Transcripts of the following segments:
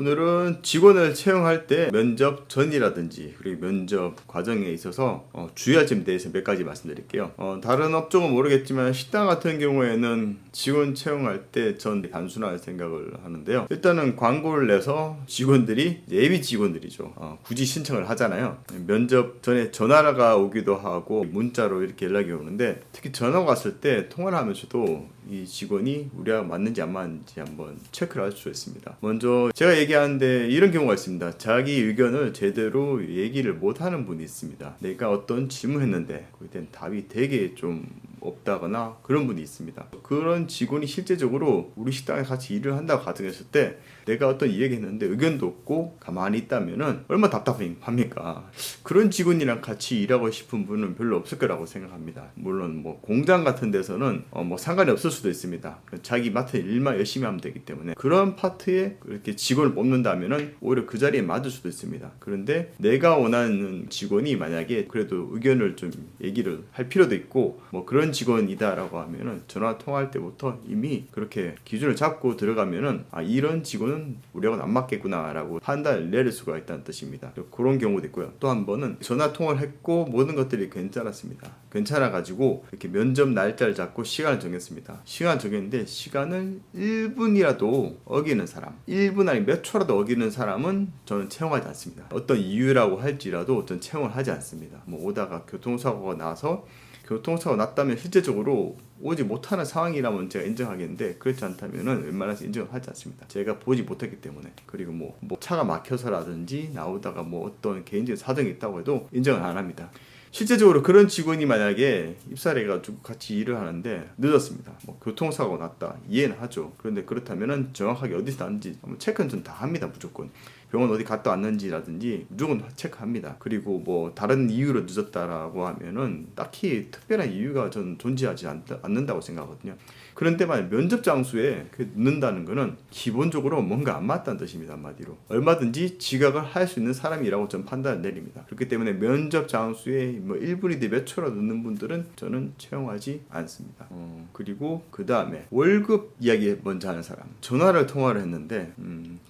오늘은 직원을 채용할 때 면접 전이라든지 그리고 면접 과정에 있어서 주의할 점에 대해서 몇 가지 말씀드릴게요. 다른 업종은 모르겠지만 식당 같은 경우에는 직원 채용할 때 전 단순하게 생각을 하는데요. 일단은 광고를 내서 직원들이 예비 직원들이죠. 굳이 신청을 하잖아요. 면접 전에 전화가 오기도 하고 문자로 이렇게 연락이 오는데, 특히 전화가 왔을 때 통화를 하면서도 이 직원이 우리가 맞는지 안 맞는지 한번 체크를 할 수 있습니다. 먼저 제가 얘기하는데 이런 경우가 있습니다. 자기 의견을 제대로 얘기를 못하는 분이 있습니다. 내가 어떤 질문했는데 거기에 대한 답이 되게 좀 없다거나 그런 분이 있습니다. 그런 직원이 실제적으로 우리 식당에 같이 일을 한다고 가정했을 때 내가 어떤 이야기했는데 의견도 없고 가만히 있다면은 얼마나 답답합니까? 그런 직원이랑 같이 일하고 싶은 분은 별로 없을 거라고 생각합니다. 물론 뭐 공장 같은 데서는 뭐 상관이 없을 수도 있습니다. 자기 맡은 일만 열심히 하면 되기 때문에 그런 파트에 이렇게 직원을 뽑는다면은 오히려 그 자리에 맞을 수도 있습니다. 그런데 내가 원하는 직원이 만약에 그래도 의견을 좀 얘기를 할 필요도 있고 뭐 그런 직원이다라고 하면은 전화 통화할 때부터 이미 그렇게 기준을 잡고 들어가면은 이런 직원은 우리하고는 안 맞겠구나라고 판단을 내릴 수가 있다는 뜻입니다. 그런 경우도 있고요. 또 한 번은 전화 통화를 했고 모든 것들이 괜찮았습니다. 괜찮아가지고 이렇게 면접 날짜를 잡고 시간을 정했습니다. 시간 정했는데 시간을 1분이라도 어기는 사람, 1분 아니 몇 초라도 어기는 사람은 저는 채용하지 않습니다. 어떤 이유라고 할지라도 전 채용을 하지 않습니다. 뭐 오다가 교통사고가 나서 교통사고가 났다면 실제적으로 오지 못하는 상황이라면 제가 인정하겠는데, 그렇지 않다면 웬만해서 인정을 하지 않습니다. 제가 보지 못했기 때문에. 그리고 뭐 차가 막혀서라든지 나오다가 뭐 어떤 개인적인 사정이 있다고 해도 인정을 안 합니다. 실제적으로 그런 직원이 만약에 입사를 해가지고 같이 일을 하는데 늦었습니다. 뭐 교통사고가 났다, 이해는 하죠. 그런데 그렇다면은 정확하게 어디서 났는지 체크는 전 다 합니다. 무조건 병원 어디 갔다 왔는지라든지 무조건 체크합니다. 그리고 뭐 다른 이유로 늦었다라고 하면은 딱히 특별한 이유가 전 존재하지 않는다고 생각하거든요. 그런데만 면접 장소에 늦는다는 거는 기본적으로 뭔가 안 맞다는 뜻입니다. 한마디로 얼마든지 지각을 할 수 있는 사람이라고 전 판단을 내립니다. 그렇기 때문에 면접 장소에 뭐 1분이든 몇 초라도 늦는 분들은 저는 채용하지 않습니다. 그리고 그 다음에 월급 이야기 먼저 하는 사람, 전화를 통화를 했는데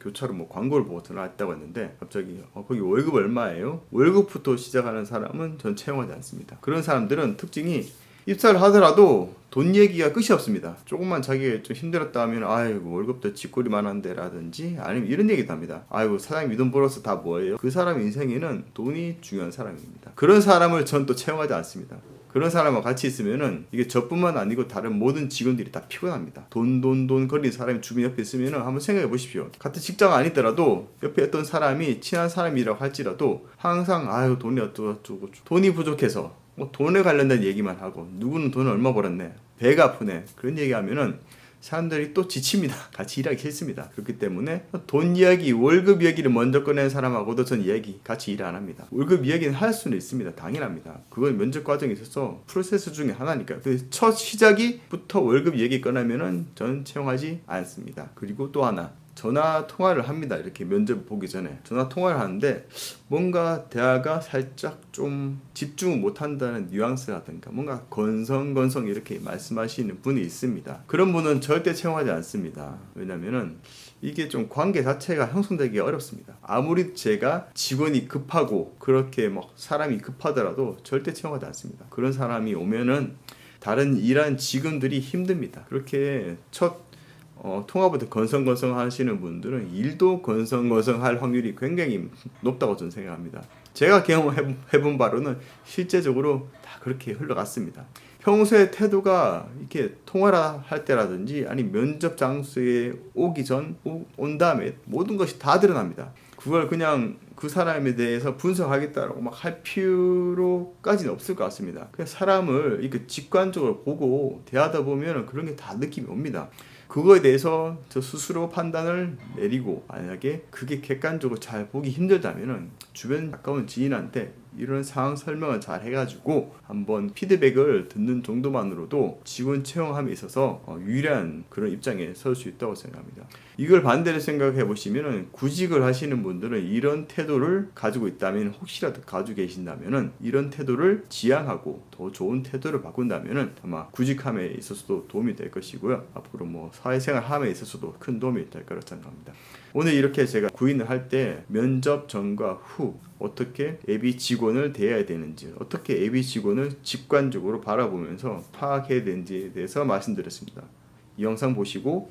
교차로 뭐 광고를 보고 전화했다고 했는데 갑자기 거기 월급 얼마예요? 월급부터 시작하는 사람은 전 채용하지 않습니다. 그런 사람들은 특징이 입사를 하더라도 돈 얘기가 끝이 없습니다. 조금만 자기가 좀 힘들었다 하면 아이고 월급도 쥐꼬리만 한데 라든지, 아니면 이런 얘기도 합니다. 아이고 사장님 이 돈 벌어서 다 뭐예요? 그 사람 인생에는 돈이 중요한 사람입니다. 그런 사람을 전 또 채용하지 않습니다. 그런 사람과 같이 있으면은 이게 저뿐만 아니고 다른 모든 직원들이 다 피곤합니다. 돈 거리는 사람이 주변 옆에 있으면은 한번 생각해 보십시오. 같은 직장 아니더라도 옆에 어떤 사람이 친한 사람이라고 할지라도 항상 아유 돈이 어쩌고 돈이 부족해서 뭐 돈에 관련된 얘기만 하고, 누구는 돈을 얼마 벌었네, 배가 아프네, 그런 얘기하면은 사람들이 또 지칩니다. 같이 일하기 싫습니다. 그렇기 때문에 돈 이야기, 월급 이야기를 먼저 꺼낸 사람하고도 전 이야기 같이 일 안 합니다. 월급 이야기는 할 수는 있습니다. 당연합니다. 그건 면접 과정에 있어서 프로세스 중에 하나니까요. 첫 시작이부터 월급 얘기 꺼내면은 저는 채용하지 않습니다. 그리고 또 하나, 전화 통화를 합니다. 이렇게 면접 보기 전에 전화 통화를 하는데 뭔가 대화가 살짝 좀 집중을 못한다는 뉘앙스라든가 뭔가 건성건성 이렇게 말씀하시는 분이 있습니다. 그런 분은 절대 채용하지 않습니다. 왜냐면은 이게 좀 관계 자체가 형성되기 어렵습니다. 아무리 제가 직원이 급하고 그렇게 막 사람이 급하더라도 절대 채용하지 않습니다. 그런 사람이 오면은 다른 일한 직원들이 힘듭니다. 그렇게 첫 통화부터 건성건성 하시는 분들은 일도 건성건성 할 확률이 굉장히 높다고 저는 생각합니다. 제가 경험해본 바로는 실제적으로 다 그렇게 흘러갔습니다. 평소에 태도가 이렇게 통화를 할 때라든지 아니 면접 장소에 오기 전, 온 다음에 모든 것이 다 드러납니다. 그걸 그냥 그 사람에 대해서 분석하겠다라고 막 할 필요까지는 없을 것 같습니다. 그냥 사람을 이렇게 직관적으로 보고 대하다 보면 그런 게 다 느낌이 옵니다. 그거에 대해서 저 스스로 판단을 내리고, 만약에 그게 객관적으로 잘 보기 힘들다면은 주변 가까운 지인한테 이런 상황 설명을 잘 해가지고 한번 피드백을 듣는 정도만으로도 직원 채용함에 있어서 유리한 그런 입장에 설 수 있다고 생각합니다. 이걸 반대로 생각해 보시면은 구직을 하시는 분들은 이런 태도를 가지고 있다면, 혹시라도 가지고 계신다면은 이런 태도를 지양하고 더 좋은 태도를 바꾼다면은 아마 구직함에 있어서도 도움이 될 것이고요. 앞으로 뭐 사회생활 함에 있어서도 큰 도움이 될 거라고 생각합니다. 오늘 이렇게 제가 구인을 할 때 면접 전과 후 어떻게 예비 직원을 대해야 되는지, 어떻게 예비 직원을 직관적으로 바라보면서 파악해야 되는지에 대해서 말씀드렸습니다. 이 영상 보시고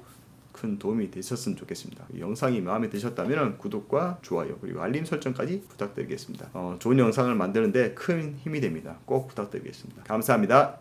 큰 도움이 되셨으면 좋겠습니다. 이 영상이 마음에 드셨다면 구독과 좋아요 그리고 알림 설정까지 부탁드리겠습니다. 좋은 영상을 만드는데 큰 힘이 됩니다. 꼭 부탁드리겠습니다. 감사합니다.